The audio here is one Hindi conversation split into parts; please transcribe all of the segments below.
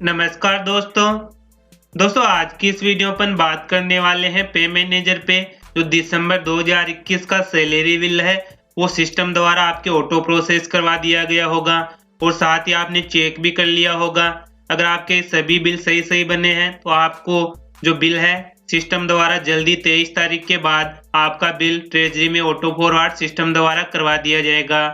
नमस्कार दोस्तों आज की इस वीडियो पर बात करने वाले हैं पे मैनेजर पे जो दिसंबर 2021 का सैलरी बिल है वो सिस्टम द्वारा आपके ऑटो प्रोसेस करवा दिया गया होगा और साथ ही आपने चेक भी कर लिया होगा। अगर आपके सभी बिल सही बने हैं तो आपको जो बिल है सिस्टम द्वारा जल्दी 23 तारीख के बाद आपका बिल ट्रेजरी में ऑटो फॉरवर्ड सिस्टम द्वारा करवा दिया जाएगा।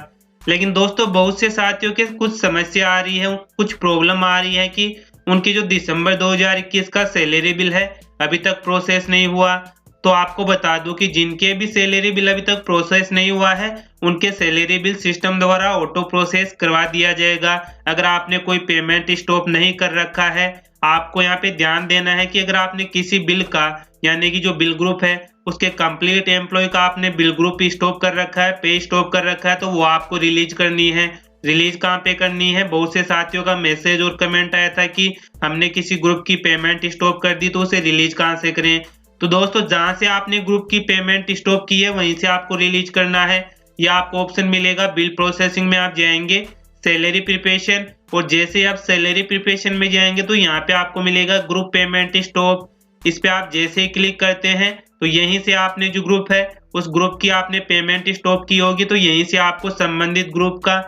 लेकिन दोस्तों बहुत से साथियों के कुछ समस्या आ रही है, कुछ प्रॉब्लम आ रही है कि उनकी जो दिसंबर 2021 का सैलरी बिल है अभी तक प्रोसेस नहीं हुआ। तो आपको बता दूं कि जिनके भी सैलरी बिल अभी तक प्रोसेस नहीं हुआ है उनके सैलरी बिल सिस्टम द्वारा ऑटो प्रोसेस करवा दिया जाएगा। अगर आपने कोई पेमेंट स्टॉप नहीं कर रखा है, आपको यहाँ पे ध्यान देना है कि अगर आपने किसी बिल का यानी कि जो बिल ग्रुप है उसके कंप्लीट एम्प्लॉय का आपने बिल ग्रुप स्टॉप कर रखा है, पे स्टॉप कर रखा है, तो वो आपको रिलीज करनी है। रिलीज कहाँ पे करनी है? बहुत से साथियों का मैसेज और कमेंट आया था कि हमने किसी ग्रुप की पेमेंट स्टॉप कर दी तो उसे रिलीज कहाँ से करें। तो दोस्तों जहां से आपने ग्रुप की पेमेंट स्टॉप की है वहीं से आपको रिलीज करना है। या आपको ऑप्शन मिलेगा बिल प्रोसेसिंग में, आप जाएंगे सैलरी प्रिपरेशन, और जैसे आप सैलरी प्रिपरेशन में जाएंगे तो यहाँ पे आपको मिलेगा ग्रुप पेमेंट स्टॉप। इस पे आप जैसे ही क्लिक करते हैं तो यहीं से आपने जो ग्रुप है उस ग्रुप की आपने पेमेंट स्टॉप की होगी, तो यहीं से आपको संबंधित ग्रुप का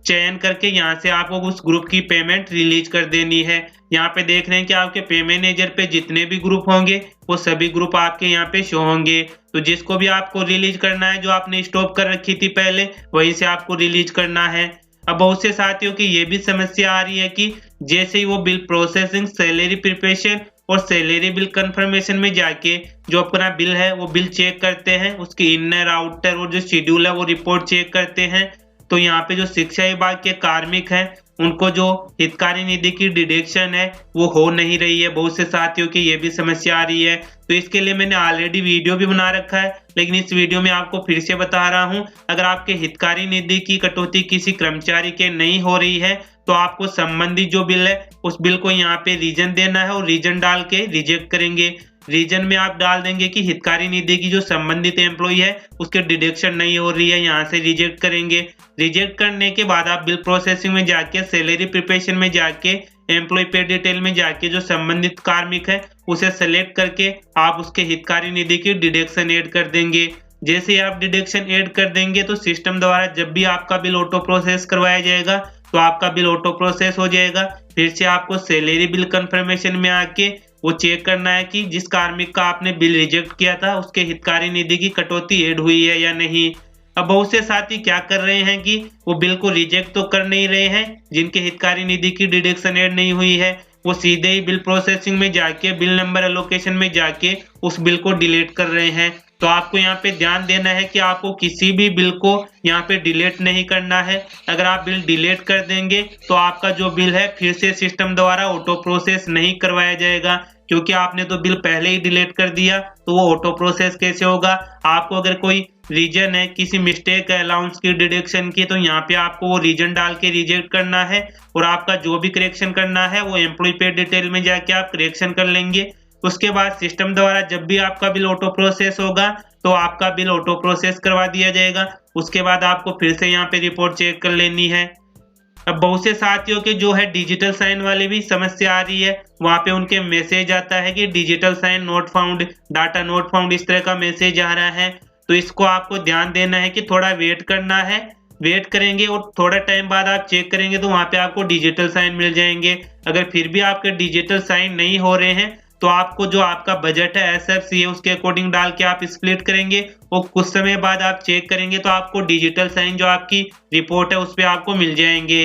चयन करके यहाँ से आपको उस ग्रुप की पेमेंट रिलीज कर देनी है। यहाँ पे देख रहे हैं कि आपके पे मैनेजर पे जितने भी ग्रुप होंगे वो सभी ग्रुप आपके यहाँ पे शो होंगे। तो जिसको भी आपको रिलीज करना है, जो आपने स्टॉप कर रखी थी पहले, वहीं से आपको रिलीज करना है। अब बहुत से साथियों की ये भी समस्या आ रही है कि जैसे ही वो बिल प्रोसेसिंग, सैलरी प्रिपरेशन और सैलरी बिल कंफर्मेशन में जाके जो अपना बिल है वो बिल चेक करते हैं, उसके इनर आउटर और जो शेड्यूल है वो रिपोर्ट चेक करते हैं, तो यहाँ पे जो शिक्षा विभाग के कार्मिक हैं उनको जो हितकारी निधि की डिडक्शन है वो हो नहीं रही है। बहुत से साथियों की ये भी समस्या आ रही है। तो इसके लिए मैंने ऑलरेडी वीडियो भी बना रखा है, लेकिन इस वीडियो में आपको फिर से बता रहा हूँ, अगर आपके हितकारी निधि की कटौती किसी कर्मचारी के नहीं हो रही है तो आपको संबंधित जो बिल है उस बिल को यहाँ पे रीजन देना है और रीजन डाल के रिजेक्ट करेंगे। रीजन में आप डाल देंगे कि हितकारी निधि की जो संबंधित एम्प्लॉय है उसके डिडक्शन नहीं हो रही है, यहाँ से रिजेक्ट करेंगे। रिजेक्ट करने के बाद आप बिल प्रोसेसिंग में जाके, सैलरी प्रिपरेशन में जाके, एम्प्लॉय पे डिटेल में जाके जो संबंधित कार्मिक है उसे सेलेक्ट करके आप उसके हितकारी निधि की डिडक्शन ऐड कर देंगे। जैसे ही आप डिडक्शन ऐड कर देंगे तो सिस्टम द्वारा जब भी आपका बिल ऑटो प्रोसेस करवाया जाएगा तो आपका बिल ऑटो प्रोसेस हो जाएगा। फिर से आपको सैलरी बिल कंफर्मेशन में आके वो चेक करना है कि जिस कार्मिक का आपने बिल रिजेक्ट किया था उसके हितकारी निधि की कटौती ऐड हुई है या नहीं। अब बहुत से साथी क्या कर रहे हैं कि वो बिल को रिजेक्ट तो कर नहीं रहे हैं, जिनके हितकारी निधि की डिडक्शन ऐड नहीं हुई है वो सीधे ही बिल प्रोसेसिंग में जाके, बिल नंबर एलोकेशन में जाके उस बिल को डिलीट कर रहे हैं। तो आपको यहाँ पे ध्यान देना है कि आपको किसी भी बिल को यहाँ पे डिलीट नहीं करना है। अगर आप बिल डिलीट कर देंगे तो आपका जो बिल है फिर से सिस्टम द्वारा ऑटो प्रोसेस नहीं करवाया जाएगा, क्योंकि आपने तो बिल पहले ही डिलीट कर दिया तो वो ऑटो प्रोसेस कैसे होगा। आपको अगर कोई रीजन है, किसी मिस्टेक है अलाउंस की, डिडक्शन की, तो यहाँ पे आपको वो रीजन डाल के रिजेक्ट करना है और आपका जो भी करेक्शन करना है वो एम्प्लॉय पे डिटेल में जाके आप करेक्शन कर लेंगे। उसके बाद सिस्टम द्वारा जब भी आपका बिल ऑटो प्रोसेस होगा तो आपका बिल ऑटो प्रोसेस करवा दिया जाएगा। उसके बाद आपको फिर से यहाँ पे रिपोर्ट चेक कर लेनी है। अब बहुत से साथियों के जो है डिजिटल साइन वाली भी समस्या आ रही है, वहां पे उनके मैसेज आता है कि digital sign not found, data not found, इस तरह का मैसेज आ रहा है। तो इसको आपको ध्यान देना है कि थोड़ा वेट करना है। वेट करेंगे और थोड़ा टाइम बाद आप चेक करेंगे तो वहां पे आपको डिजिटल साइन मिल जाएंगे। अगर फिर भी आपके डिजिटल साइन नहीं हो रहे हैं तो आपको जो आपका बजट है SFC है उसके अकॉर्डिंग डाल के आप स्प्लिट करेंगे और कुछ समय बाद आप चेक करेंगे तो आपको डिजिटल साइन जो आपकी रिपोर्ट है उस पर आपको मिल जाएंगे।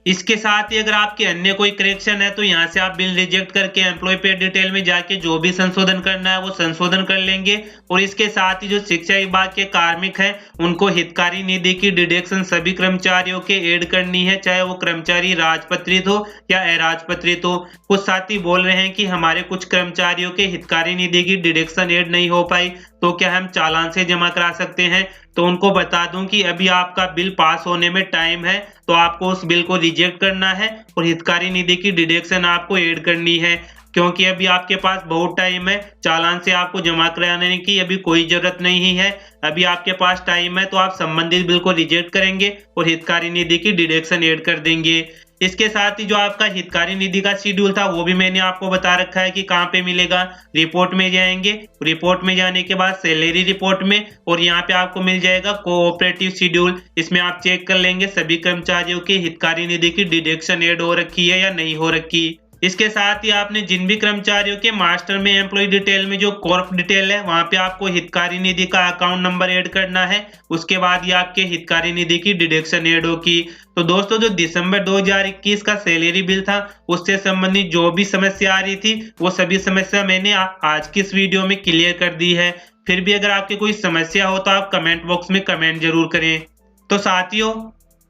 इसके साथ ही अगर आपके अन्य कोई करेक्शन है तो यहाँ से आप बिल रिजेक्ट करके एम्प्लॉय पे डिटेल में जाके जो भी संशोधन करना है वो संशोधन कर लेंगे। और इसके साथ ही जो शिक्षा विभाग के कार्मिक हैं उनको हितकारी निधि की डिडक्शन सभी कर्मचारियों के ऐड करनी है, चाहे वो कर्मचारी राजपत्रित हो या अराजपत्रित हो। कुछ साथी बोल रहे हैं कि हमारे कुछ कर्मचारियों के हितकारी निधि की डिडक्शन ऐड नहीं हो पाई तो क्या हम चालान से जमा करा सकते हैं। तो उनको बता दूं कि अभी आपका बिल पास होने में टाइम है, तो आपको उस बिल को रिजेक्ट करना है और हितकारी निधि की डिडक्शन आपको ऐड करनी है, क्योंकि अभी आपके पास बहुत टाइम है। चालान से आपको जमा कराने की अभी कोई जरूरत नहीं है। अभी आपके पास टाइम है तो आप संबंधित बिल को रिजेक्ट करेंगे और हितकारी निधि की डिडक्शन ऐड कर देंगे। इसके साथ ही जो आपका हितकारी निधि का शेड्यूल था वो भी मैंने आपको बता रखा है कि कहाँ पे मिलेगा। रिपोर्ट में जाएंगे, रिपोर्ट में जाने के बाद सैलरी रिपोर्ट में, और यहाँ पे आपको मिल जाएगा कोऑपरेटिव शेड्यूल। इसमें आप चेक कर लेंगे सभी कर्मचारियों की हितकारी निधि की डिडक्शन ऐड हो रखी है या नहीं हो रखी। इसके साथ ही आपने जिन भी कर्मचारियों के मास्टर में एम्प्लॉय डिटेल में जो कॉर्प डिटेल है वहां पे आपको हितकारी निधि का अकाउंट नंबर ऐड करना है। उसके बाद ये आपके हितकारी निधि की डिडक्शन ऐड होगी। तो दोस्तों जो दिसंबर 2021 का सैलरी बिल था उससे संबंधित जो भी समस्या आ रही थी वो सभी समस्या मैंने आज की इस वीडियो में क्लियर कर दी है। फिर भी अगर आपकी कोई समस्या हो तो आप कमेंट बॉक्स में कमेंट जरूर करें। तो साथियों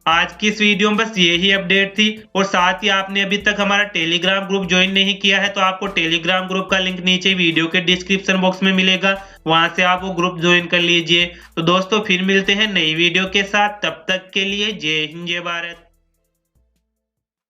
आज की इस वीडियो में बस यही अपडेट थी, और साथ ही आपने अभी तक हमारा टेलीग्राम ग्रुप ज्वाइन नहीं किया है तो आपको टेलीग्राम ग्रुप का लिंक नीचे वीडियो के डिस्क्रिप्शन बॉक्स में मिलेगा, वहां से आप वो ग्रुप ज्वाइन कर लीजिए। तो दोस्तों फिर मिलते हैं नई वीडियो के साथ, तब तक के लिए जय हिंद जय भारत।